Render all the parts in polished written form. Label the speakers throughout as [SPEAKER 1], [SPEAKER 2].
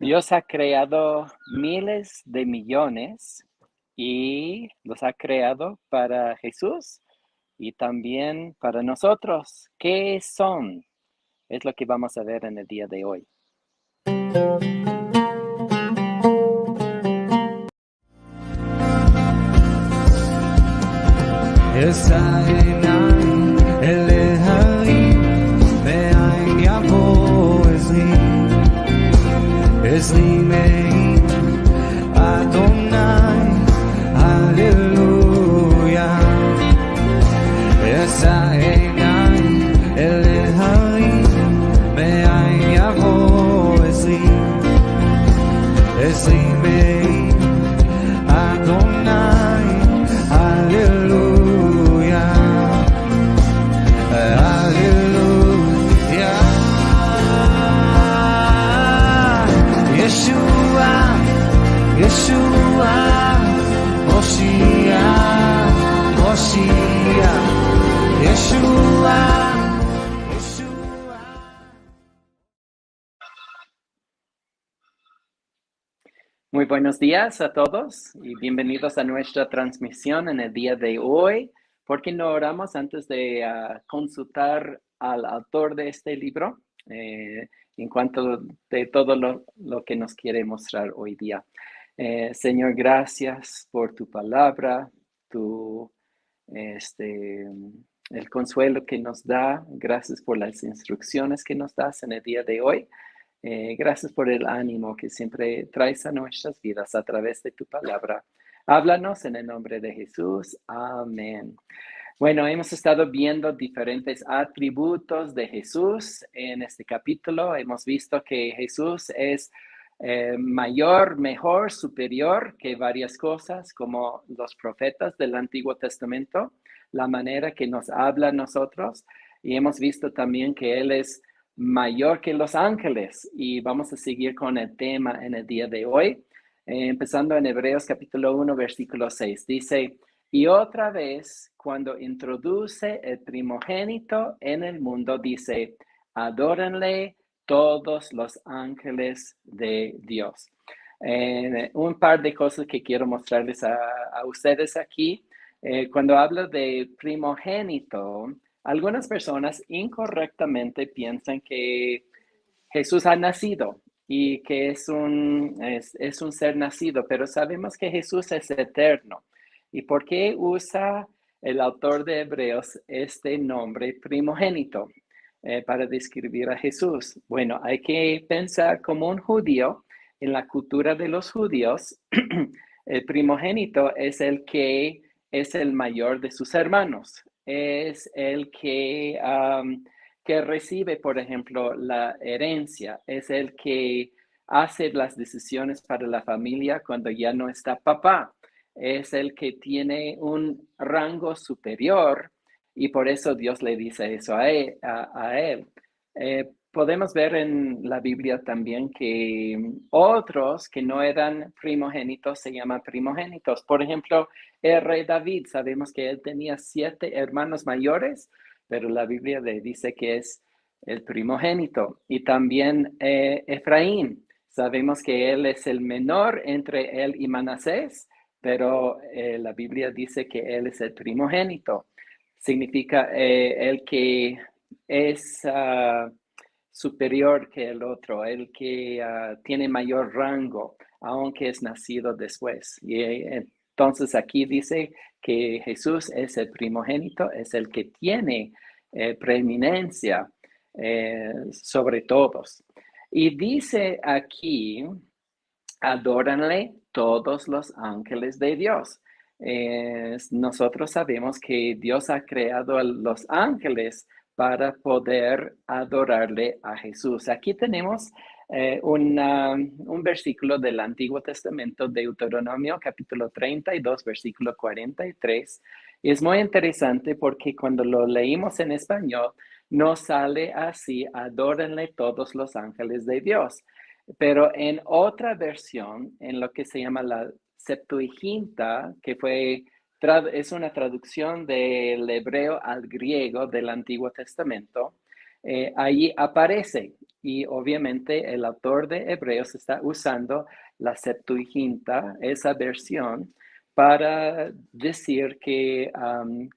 [SPEAKER 1] Dios ha creado miles de millones y los ha creado para Jesús y también para nosotros. ¿Qué son? Es lo que vamos a ver en el día de hoy.
[SPEAKER 2] Ezri Meir, Adonai, Hallelujah. Esa Einai, Elehai, Me'ain Yavo Ezri. Ezri Meir, Adonai, Hallelujah. Hallelujah. Yeshua, Yeshua, Moshiach, Moshiach, Yeshua, Yeshua.
[SPEAKER 1] Muy buenos días a todos y bienvenidos a nuestra transmisión en el día de hoy. ¿Por qué no oramos antes de consultar al autor de este libro en cuanto de todo lo que nos quiere mostrar hoy día? Señor, gracias por tu palabra, el consuelo que nos da. Gracias por las instrucciones que nos das en el día de hoy. Gracias por el ánimo que siempre traes a nuestras vidas a través de tu palabra. Háblanos en el nombre de Jesús. Amén. Bueno, hemos estado viendo diferentes atributos de Jesús en este capítulo. Hemos visto que Jesús es mayor, mejor, superior que varias cosas, como los profetas del Antiguo Testamento, la manera que nos habla a nosotros. Y hemos visto también que Él es mayor que los ángeles. Y vamos a seguir con el tema en el día de hoy, empezando en Hebreos capítulo 1, versículo 6. Dice: y otra vez, cuando introduce el primogénito en el mundo, dice: adórenle todos los ángeles de Dios. Un par de cosas que quiero mostrarles a ustedes aquí. Cuando hablo de primogénito, algunas personas incorrectamente piensan que Jesús ha nacido y que es un ser nacido, pero sabemos que Jesús es eterno. ¿Y por qué usa el autor de Hebreos este nombre primogénito para describir a Jesús? Bueno, hay que pensar como un judío. En la cultura de los judíos, el primogénito es el que es el mayor de sus hermanos. Es el que recibe, por ejemplo, la herencia. Es el que hace las decisiones para la familia cuando ya no está papá. Es el que tiene un rango superior y por eso Dios le dice eso a él. Podemos ver en la Biblia también que otros que no eran primogénitos se llaman primogénitos. Por ejemplo, el rey David, sabemos que él tenía 7 hermanos mayores, pero la Biblia le dice que es el primogénito. Y también Efraín, sabemos que él es el menor entre él y Manasés, pero la Biblia dice que él es el primogénito. Significa el que es superior que el otro, el que tiene mayor rango, aunque es nacido después. Y entonces aquí dice que Jesús es el primogénito, es el que tiene preeminencia sobre todos. Y dice aquí: adóranle todos los ángeles de Dios. Nosotros sabemos que Dios ha creado a los ángeles para poder adorarle a Jesús. Aquí tenemos un versículo del Antiguo Testamento, Deuteronomio capítulo 32, versículo 43. Y es muy interesante porque cuando lo leímos en español, no sale así, adórenle todos los ángeles de Dios. Pero en otra versión, en lo que se llama la Septuaginta, que es una traducción del hebreo al griego del Antiguo Testamento, allí aparece y obviamente el autor de Hebreos está usando la Septuaginta, esa versión, para decir que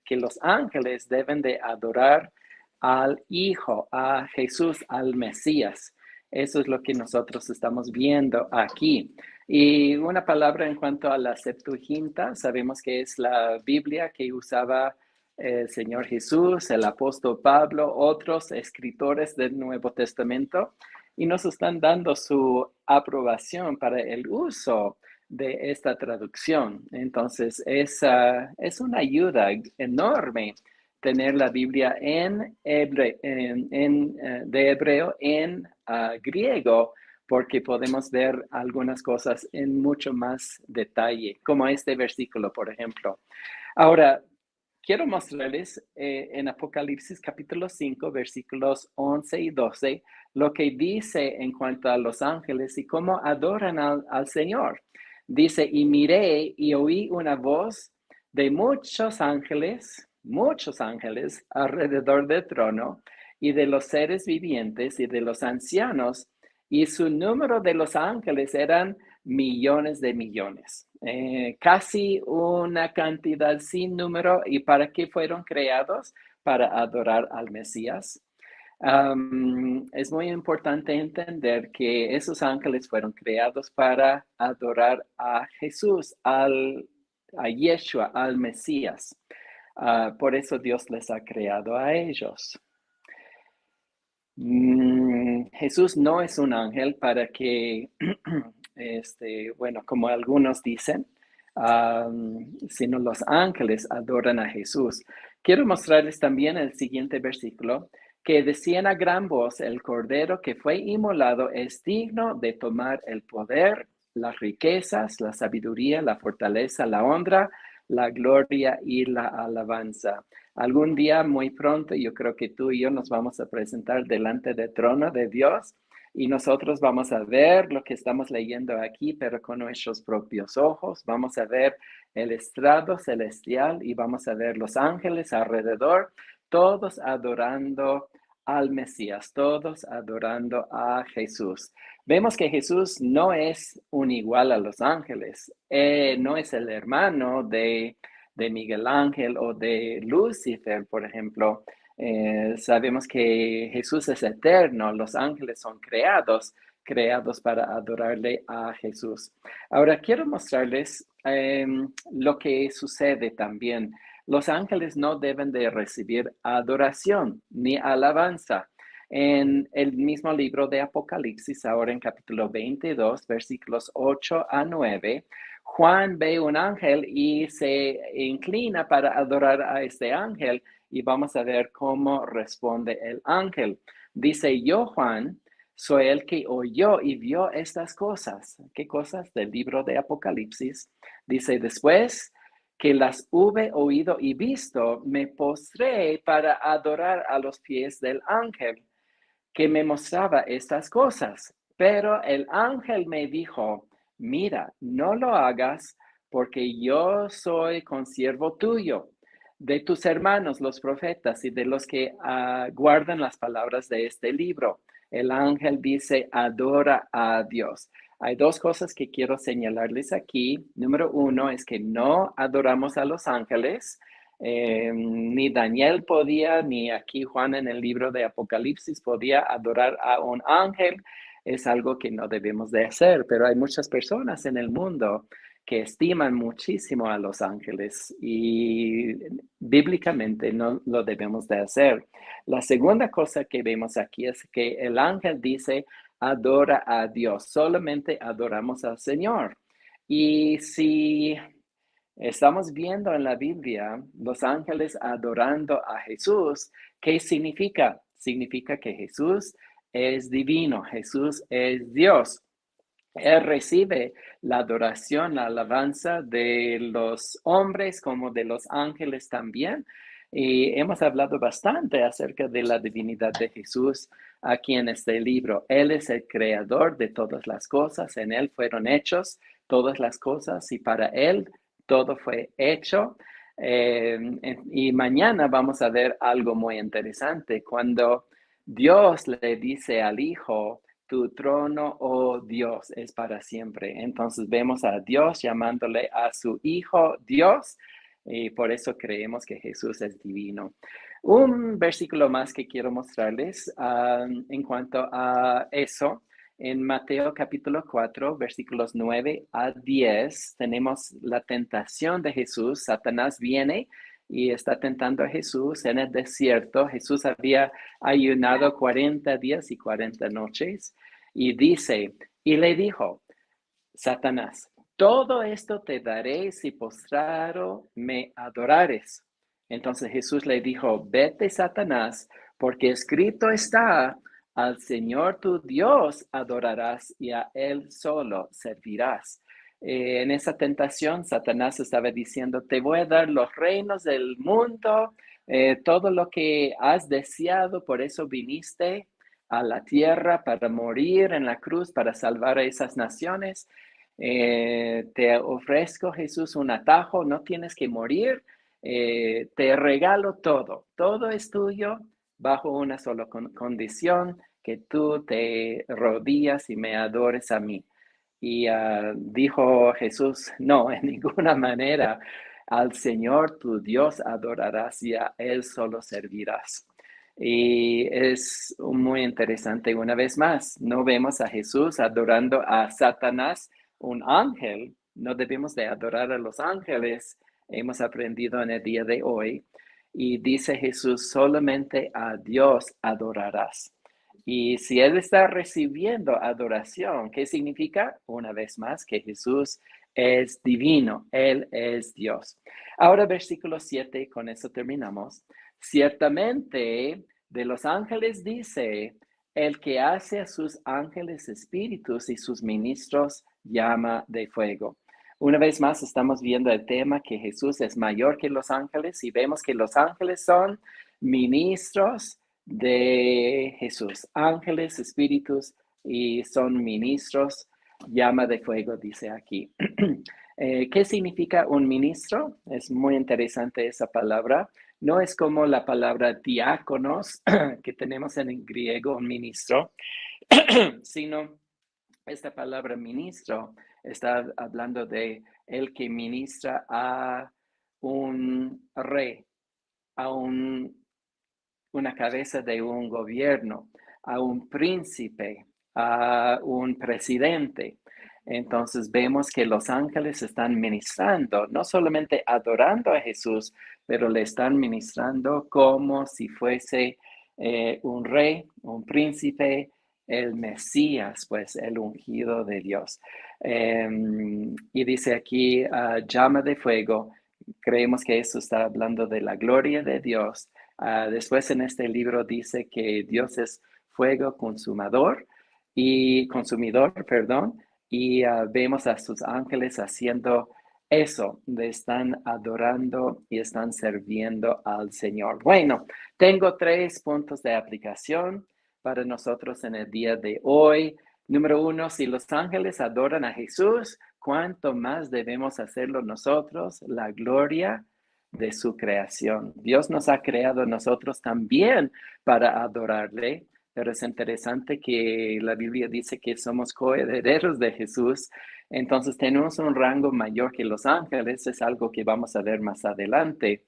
[SPEAKER 1] los ángeles deben de adorar al Hijo, a Jesús, al Mesías. Eso es lo que nosotros estamos viendo aquí. Y una palabra en cuanto a la Septuaginta, sabemos que es la Biblia que usaba el Señor Jesús, el apóstol Pablo, otros escritores del Nuevo Testamento, y nos están dando su aprobación para el uso de esta traducción. Entonces, es una ayuda enorme tener la Biblia de hebreo en griego, porque podemos ver algunas cosas en mucho más detalle, como este versículo, por ejemplo. Ahora, quiero mostrarles en Apocalipsis capítulo 5, versículos 11 y 12, lo que dice en cuanto a los ángeles y cómo adoran al Señor. Dice, y miré y oí una voz de muchos ángeles alrededor del trono y de los seres vivientes y de los ancianos, y su número de los ángeles eran millones de millones, casi una cantidad sin número. ¿Y para qué fueron creados? Para adorar al Mesías. Es muy importante entender que esos ángeles fueron creados para adorar a Jesús, a Yeshua, al Mesías. Por eso Dios les ha creado a ellos. Jesús no es un ángel para que, bueno, como algunos dicen, sino los ángeles adoran a Jesús. Quiero mostrarles también el siguiente versículo, que decían a gran voz, el Cordero que fue inmolado es digno de tomar el poder, las riquezas, la sabiduría, la fortaleza, la honra, la gloria y la alabanza. Algún día muy pronto, yo creo que tú y yo nos vamos a presentar delante del trono de Dios y nosotros vamos a ver lo que estamos leyendo aquí, pero con nuestros propios ojos. Vamos a ver el estrado celestial y vamos a ver los ángeles alrededor, todos adorando al Mesías, todos adorando a Jesús. Vemos que Jesús no es un igual a los ángeles, no es el hermano de Miguel Ángel o de Lucifer, por ejemplo. Sabemos que Jesús es eterno, los ángeles son creados para adorarle a Jesús. Ahora quiero mostrarles lo que sucede también. Los ángeles no deben de recibir adoración ni alabanza. En el mismo libro de Apocalipsis, ahora en capítulo 22, versículos 8 a 9, Juan ve un ángel y se inclina para adorar a este ángel y vamos a ver cómo responde el ángel. Dice, yo, Juan, soy el que oyó y vio estas cosas. ¿Qué cosas? Del libro de Apocalipsis. Dice, después que las hube oído y visto, me postré para adorar a los pies del ángel que me mostraba estas cosas. Pero el ángel me dijo, mira, no lo hagas porque yo soy consiervo tuyo, de tus hermanos los profetas y de los que guardan las palabras de este libro. El ángel dice, adora a Dios. Hay dos cosas que quiero señalarles aquí. Número uno es que no adoramos a los ángeles. Ni Daniel podía, ni aquí Juan en el libro de Apocalipsis podía adorar a un ángel. Es algo que no debemos de hacer, pero hay muchas personas en el mundo que estiman muchísimo a los ángeles y bíblicamente no lo debemos de hacer. La segunda cosa que vemos aquí es que el ángel dice, adora a Dios, solamente adoramos al Señor. Y si estamos viendo en la Biblia los ángeles adorando a Jesús, ¿qué significa? Significa que Jesús es divino, Jesús es Dios. Él recibe la adoración, la alabanza de los hombres como de los ángeles también. Y hemos hablado bastante acerca de la divinidad de Jesús aquí en este libro. Él es el creador de todas las cosas. En Él fueron hechos todas las cosas y para Él todo fue hecho. Y mañana vamos a ver algo muy interesante. Cuando Dios le dice al Hijo, tu trono, oh Dios, es para siempre. Entonces vemos a Dios llamándole a su Hijo Dios y por eso creemos que Jesús es divino. Un versículo más que quiero mostrarles en cuanto a eso. En Mateo capítulo 4, versículos 9 a 10, tenemos la tentación de Jesús. Satanás viene y está tentando a Jesús en el desierto. Jesús había ayunado 40 días y 40 noches y dice, y le dijo, Satanás, todo esto te daré si postrado me adorares. Entonces Jesús le dijo, vete, Satanás, porque escrito está, al Señor tu Dios adorarás y a Él solo servirás. En esa tentación, Satanás estaba diciendo, te voy a dar los reinos del mundo, todo lo que has deseado, por eso viniste a la tierra para morir en la cruz, para salvar a esas naciones. Te ofrezco, Jesús, un atajo, no tienes que morir, te regalo todo, todo es tuyo bajo una sola condición, que tú te rodillas y me adores a mí. Y dijo Jesús, no, en ninguna manera, al Señor tu Dios adorarás y a Él solo servirás. Y es muy interesante, una vez más, no vemos a Jesús adorando a Satanás, un ángel. No debemos de adorar a los ángeles, hemos aprendido en el día de hoy. Y dice Jesús, solamente a Dios adorarás. Y si Él está recibiendo adoración, ¿qué significa? Una vez más, que Jesús es divino, Él es Dios. Ahora versículo 7, con eso terminamos. Ciertamente de los ángeles dice, el que hace a sus ángeles espíritus y sus ministros llama de fuego. Una vez más estamos viendo el tema que Jesús es mayor que los ángeles y vemos que los ángeles son ministros de Jesús, ángeles, espíritus y son ministros, llama de fuego, dice aquí. ¿Qué significa un ministro? Es muy interesante esa palabra. No es como la palabra diáconos que tenemos en griego, un ministro, sino esta palabra ministro está hablando de el que ministra a un rey, a una cabeza de un gobierno, a un príncipe, a un presidente. Entonces vemos que los ángeles están ministrando, no solamente adorando a Jesús, pero le están ministrando como si fuese un rey, un príncipe, el Mesías, pues el ungido de Dios. Y dice aquí, llama de fuego. Creemos que eso está hablando de la gloria de Dios. Después en este libro dice que Dios es fuego consumidor, perdón, y vemos a sus ángeles haciendo eso, le están adorando y están sirviendo al Señor. Bueno, tengo 3 puntos de aplicación para nosotros en el día de hoy. Número 1, si los ángeles adoran a Jesús, ¿cuánto más debemos hacerlo nosotros? La gloria de su creación. Dios nos ha creado a nosotros también para adorarle, pero es interesante que la Biblia dice que somos coherederos de Jesús, entonces tenemos un rango mayor que los ángeles, es algo que vamos a ver más adelante.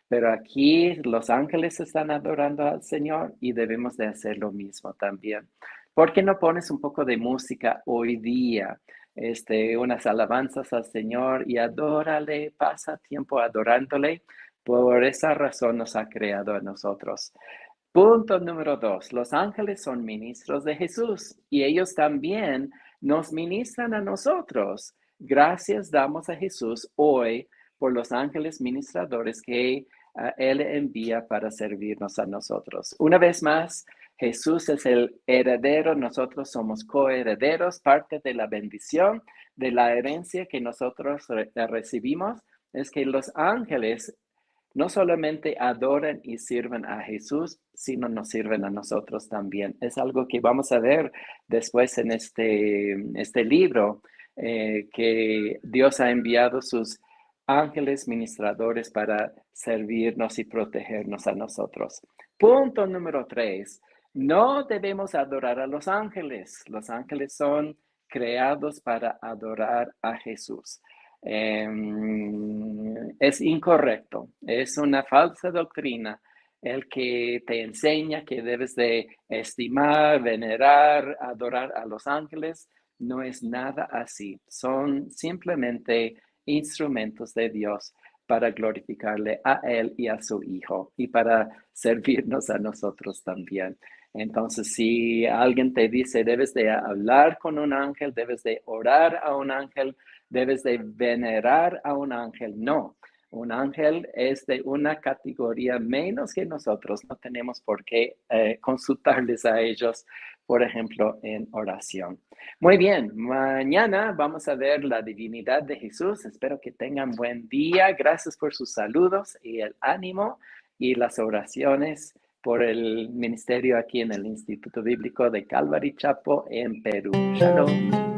[SPEAKER 1] Pero aquí los ángeles están adorando al Señor y debemos de hacer lo mismo también. ¿Por qué no pones un poco de música hoy día? Unas alabanzas al Señor y adórale, pasa tiempo adorándole. Por esa razón nos ha creado a nosotros. Punto número 2. Los ángeles son ministros de Jesús y ellos también nos ministran a nosotros. Gracias damos a Jesús hoy por los ángeles ministradores que Él envía para servirnos a nosotros. Una vez más, Jesús es el heredero, nosotros somos coherederos, parte de la bendición, de la herencia que nosotros recibimos, es que los ángeles no solamente adoran y sirven a Jesús, sino nos sirven a nosotros también. Es algo que vamos a ver después en este libro, que Dios ha enviado sus ángeles ministradores para servirnos y protegernos a nosotros. Punto número 3. No debemos adorar a los ángeles. Los ángeles son creados para adorar a Jesús. Es incorrecto, es una falsa doctrina el que te enseña que debes de estimar, venerar, adorar a los ángeles. No es nada así, son simplemente instrumentos de Dios para glorificarle a Él y a su Hijo y para servirnos a nosotros también. Entonces, si alguien te dice, debes de hablar con un ángel, debes de orar a un ángel, debes de venerar a un ángel, no. Un ángel es de una categoría menos que nosotros. No tenemos por qué consultarles a ellos, por ejemplo, en oración. Muy bien, mañana vamos a ver la divinidad de Jesús. Espero que tengan buen día. Gracias por sus saludos y el ánimo y las oraciones por el ministerio aquí en el Instituto Bíblico de Calvary Chapo en Perú. Shalom.